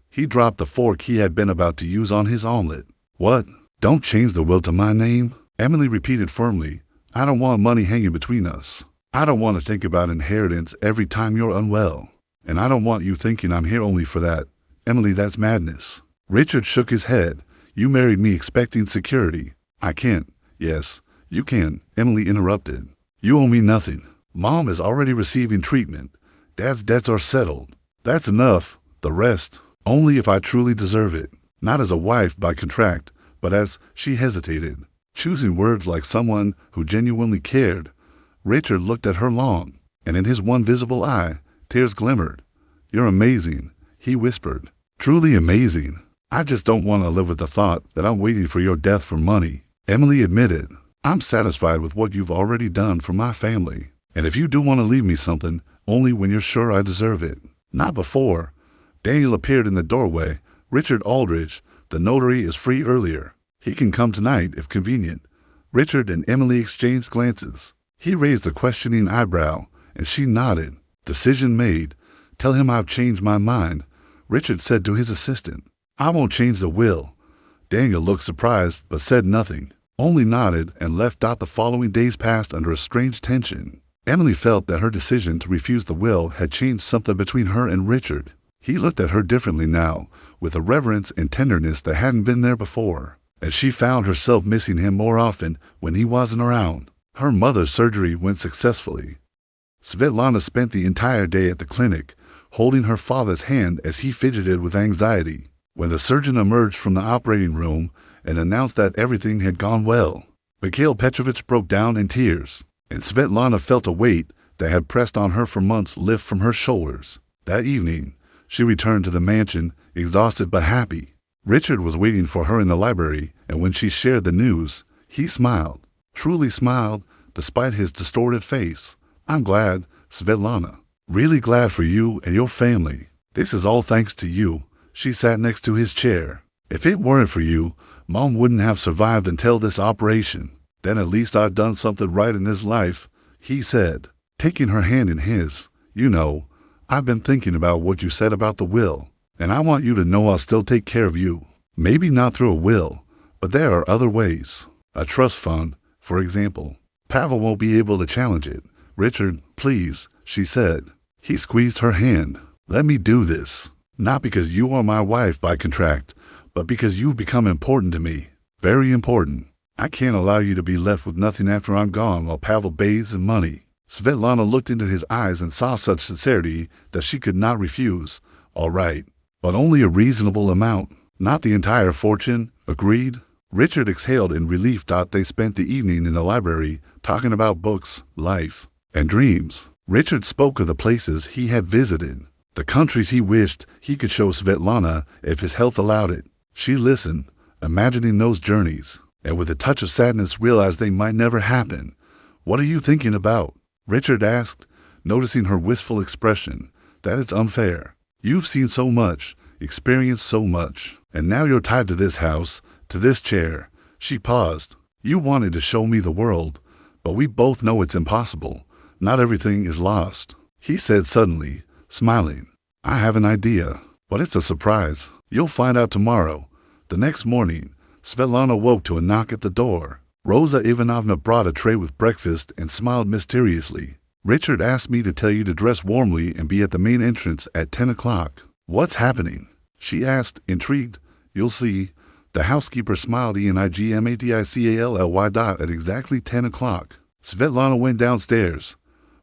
He dropped the fork he had been about to use on his omelet. What? Don't change the will to my name? Emily repeated firmly. I don't want money hanging between us. I don't want to think about inheritance every time you're unwell. And I don't want you thinking I'm here only for that. Emily, that's madness. Richard shook his head. You married me expecting security. I can't. Yes, you can, Emily interrupted. You owe me nothing. Mom is already receiving treatment. Dad's debts are settled. That's enough. The rest, only if I truly deserve it. Not as a wife by contract, but as she hesitated, choosing words like someone who genuinely cared. Richard looked at her long, and in his one visible eye, tears glimmered. You're amazing, he whispered. Truly amazing. I just don't want to live with the thought that I'm waiting for your death for money. Emily admitted, I'm satisfied with what you've already done for my family. And if you do want to leave me something, only when you're sure I deserve it. Not before. Daniel appeared in the doorway. Richard Aldridge, the notary, is free earlier. He can come tonight if convenient. Richard and Emily exchanged glances. He raised a questioning eyebrow, and she nodded. Decision made. Tell him I've changed my mind, Richard said to his assistant. I won't change the will. Daniel looked surprised but said nothing, only nodded and left. The following days passed under a strange tension. Emily felt that her decision to refuse the will had changed something between her and Richard. He looked at her differently now, with a reverence and tenderness that hadn't been there before, as she found herself missing him more often when he wasn't around. Her mother's surgery went successfully. Svetlana spent the entire day at the clinic, holding her father's hand as he fidgeted with anxiety. When the surgeon emerged from the operating room and announced that everything had gone well, Mikhail Petrovich broke down in tears, and Svetlana felt a weight that had pressed on her for months lift from her shoulders. That evening, she returned to the mansion, exhausted but happy. Richard was waiting for her in the library, and when she shared the news, he smiled. Truly smiled, despite his distorted face. I'm glad, Svetlana. Really glad for you and your family. This is all thanks to you. She sat next to his chair. If it weren't for you, Mom wouldn't have survived until this operation. Then at least I've done something right in this life, he said, taking her hand in his. You know, I've been thinking about what you said about the will, and I want you to know I'll still take care of you. Maybe not through a will, but there are other ways. A trust fund, for example. Pavel won't be able to challenge it. Richard, please, she said. He squeezed her hand. Let me do this. Not because you are my wife by contract, but because you've become important to me. Very important. I can't allow you to be left with nothing after I'm gone while Pavel bathes in money. Svetlana looked into his eyes and saw such sincerity that she could not refuse. All right, but only a reasonable amount. Not the entire fortune, agreed. Richard exhaled in relief. They spent the evening in the library talking about books, life, and dreams. Richard spoke of the places he had visited, the countries he wished he could show Svetlana if his health allowed it. She listened, imagining those journeys, and with a touch of sadness realized they might never happen. "What are you thinking about?" Richard asked, noticing her wistful expression. "That is unfair. You've seen so much, experienced so much, and now you're tied to this house, to this chair." She paused. "You wanted to show me the world, but we both know it's impossible. Not everything is lost," he said suddenly, smiling. "I have an idea, but it's a surprise. You'll find out tomorrow." The next morning, Svetlana woke to a knock at the door. Rosa Ivanovna brought a tray with breakfast and smiled mysteriously. "Richard asked me to tell you to dress warmly and be at the main entrance at 10 o'clock. "What's happening?" she asked, intrigued. "You'll see." The housekeeper smiled enigmatically. At exactly 10 o'clock, Svetlana went downstairs.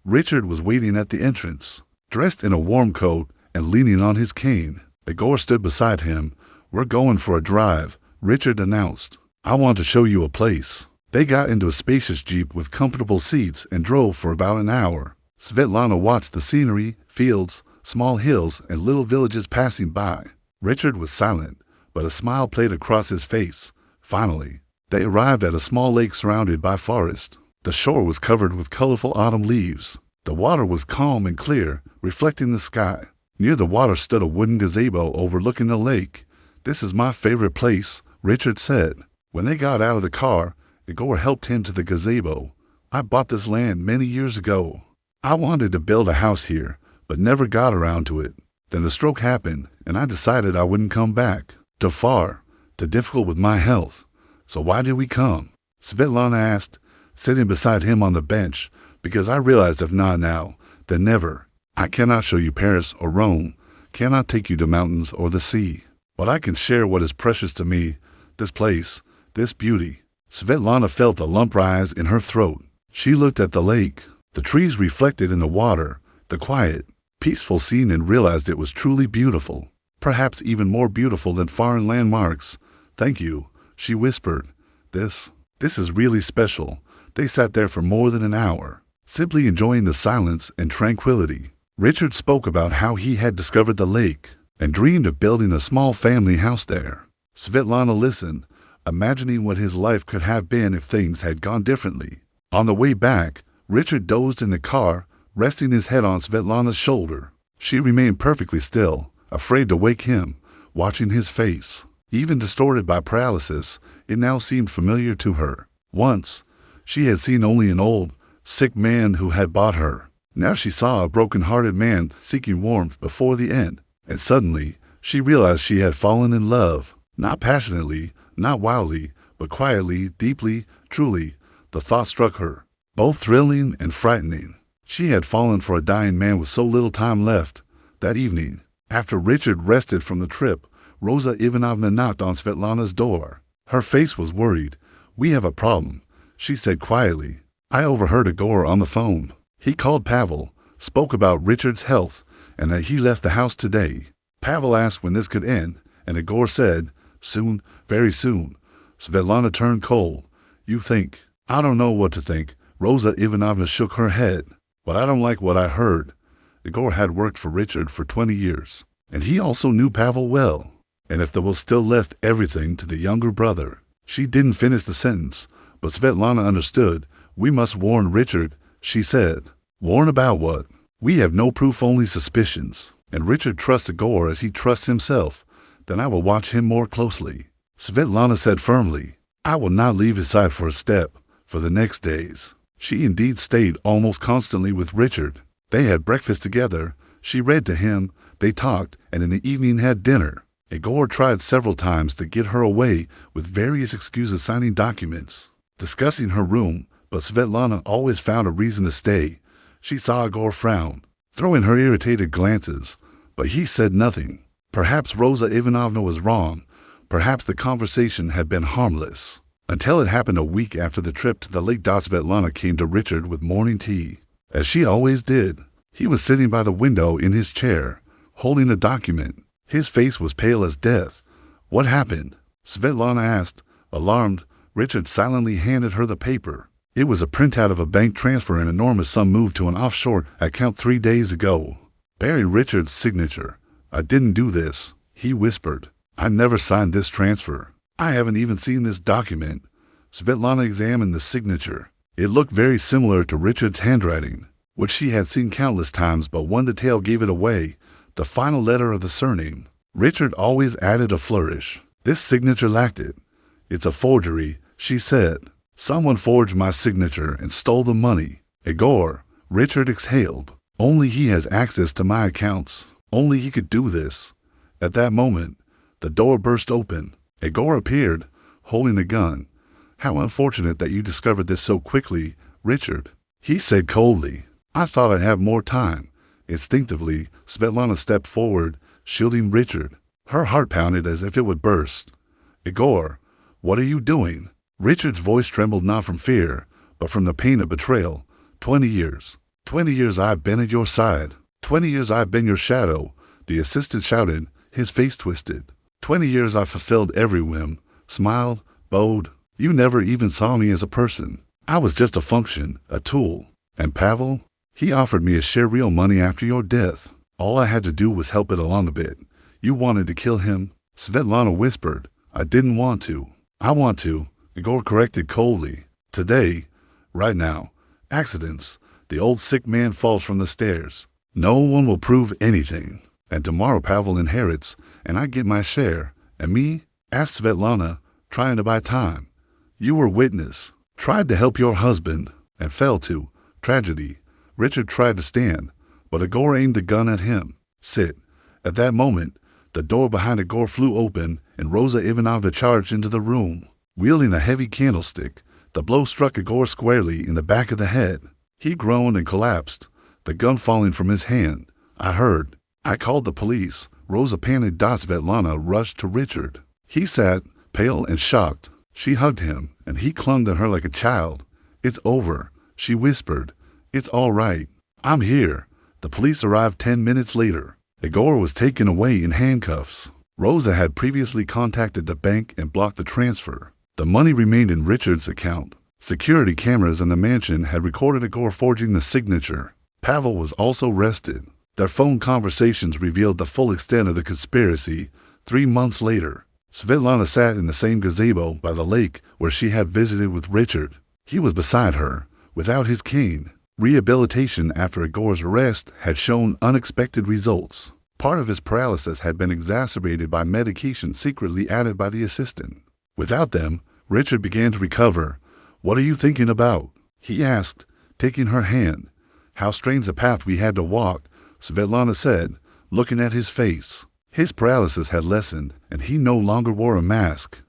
Richard was waiting at the entrance, dressed in a warm coat and leaning on his cane. Igor stood beside him. "We're going for a drive," Richard announced. "I want to show you a place." They got into a spacious jeep with comfortable seats and drove for about an hour. Svetlana watched the scenery, fields, small hills, and little villages passing by. Richard was silent, but a smile played across his face. Finally, they arrived at a small lake surrounded by forest. The shore was covered with colorful autumn leaves. The water was calm and clear, reflecting the sky. Near the water stood a wooden gazebo overlooking the lake. "This is my favorite place," Richard said. When they got out of the car, Igor helped him to the gazebo. "I bought this land many years ago. I wanted to build a house here, but never got around to it. Then the stroke happened, and I decided I wouldn't come back. Too far, too difficult with my health. So why did we come?" Svetlana asked, sitting beside him on the bench. "Because I realized if not now, then never. I cannot show you Paris or Rome, cannot take you to mountains or the sea. But I can share what is precious to me, this place, this beauty." Svetlana felt a lump rise in her throat. She looked at the lake, the trees reflected in the water, the quiet, peaceful scene, and realized it was truly beautiful, perhaps even more beautiful than foreign landmarks. "Thank you," she whispered. This is really special." They sat there for more than an hour, simply enjoying the silence and tranquility. Richard spoke about how he had discovered the lake and dreamed of building a small family house there. Svetlana listened, imagining what his life could have been if things had gone differently. On the way back, Richard dozed in the car, resting his head on Svetlana's shoulder. She remained perfectly still, afraid to wake him, watching his face. Even distorted by paralysis, it now seemed familiar to her. Once, she had seen only an old, sick man who had bought her. Now she saw a broken-hearted man seeking warmth before the end. And suddenly, she realized she had fallen in love. Not passionately, not wildly, but quietly, deeply, truly. The thought struck her, both thrilling and frightening. She had fallen for a dying man with so little time left. That evening, after Richard rested from the trip, Rosa Ivanovna knocked on Svetlana's door. Her face was worried. "We have a problem," she said quietly. "I overheard Igor on the phone. He called Pavel, spoke about Richard's health, and that he left the house today. Pavel asked when this could end, and Igor said, 'Soon, very soon.'" Svetlana turned cold. "You think?" "I don't know what to think." Rosa Ivanovna shook her head. "But I don't like what I heard. Igor had worked for Richard for 20 years, and he also knew Pavel well. And if there was still left everything to the younger brother." She didn't finish the sentence, but Svetlana understood. "We must warn Richard," she said. "Warn about what?" "We have no proof, only suspicions. And Richard trusts Igor as he trusts himself. Then I will watch him more closely." Svetlana said firmly, "I will not leave his side for a step." For the next days, she indeed stayed almost constantly with Richard. They had breakfast together, she read to him, they talked, and in the evening had dinner. Igor tried several times to get her away with various excuses, signing documents, discussing her room, but Svetlana always found a reason to stay. She saw Igor frown, throwing her irritated glances, but he said nothing. Perhaps Rosa Ivanovna was wrong. Perhaps the conversation had been harmless. Until it happened a week after the trip to the lake. Svetlana came to Richard with morning tea, as she always did. He was sitting by the window in his chair, holding a document. His face was pale as death. What happened? Svetlana asked. Alarmed, Richard silently handed her the paper. It was a printout of a bank transfer, an enormous sum moved to an offshore account 3 days ago. Barry Richard's signature. I didn't do this, he whispered. I never signed this transfer. I haven't even seen this document. Svetlana examined the signature. It looked very similar to Richard's handwriting, which she had seen countless times, but one detail gave it away: the final letter of the surname. Richard always added a flourish. This signature lacked it. It's a forgery, she said. Someone forged my signature and stole the money. Igor, Richard exhaled. Only he has access to my accounts. Only he could do this. At that moment, the door burst open. Igor appeared, holding a gun. How unfortunate that you discovered this so quickly, Richard, he said coldly. I thought I'd have more time. Instinctively, Svetlana stepped forward, shielding Richard. Her heart pounded as if it would burst. Igor, what are you doing? Richard's voice trembled not from fear, but from the pain of betrayal. 20 years. 20 years I've been at your side. 20 years I've been your shadow, the assistant shouted, his face twisted. 20 years I've fulfilled every whim, smiled, bowed. You never even saw me as a person. I was just a function, a tool. And Pavel? He offered me a share real money after your death. All I had to do was help it along a bit. You wanted to kill him? Svetlana whispered. I didn't want to. I want to, Igor corrected coldly. Today, right now, accidents. The old sick man falls from the stairs. No one will prove anything. And tomorrow Pavel inherits, and I get my share. And me? Asked Svetlana, trying to buy time. You were witness. Tried to help your husband, and fell to. Tragedy. Richard tried to stand, but Igor aimed the gun at him. Sit. At that moment, the door behind Igor flew open, and Rosa Ivanovna charged into the room. Wielding a heavy candlestick, the blow struck Igor squarely in the back of the head. He groaned and collapsed, the gun falling from his hand. I heard. I called the police. Rosa panicked. Svetlana rushed to Richard. He sat, pale and shocked. She hugged him, and he clung to her like a child. It's over, she whispered. It's all right. I'm here. The police arrived 10 minutes later. Igor was taken away in handcuffs. Rosa had previously contacted the bank and blocked the transfer. The money remained in Richard's account. Security cameras in the mansion had recorded Igor forging the signature. Pavel was also arrested. Their phone conversations revealed the full extent of the conspiracy. 3 months later, Svetlana sat in the same gazebo by the lake where she had visited with Richard. He was beside her, without his cane. Rehabilitation after Igor's arrest had shown unexpected results. Part of his paralysis had been exacerbated by medication secretly added by the assistant. Without them, Richard began to recover. What are you thinking about? He asked, taking her hand. How strange a path we had to walk, Svetlana said, looking at his face. His paralysis had lessened, and he no longer wore a mask.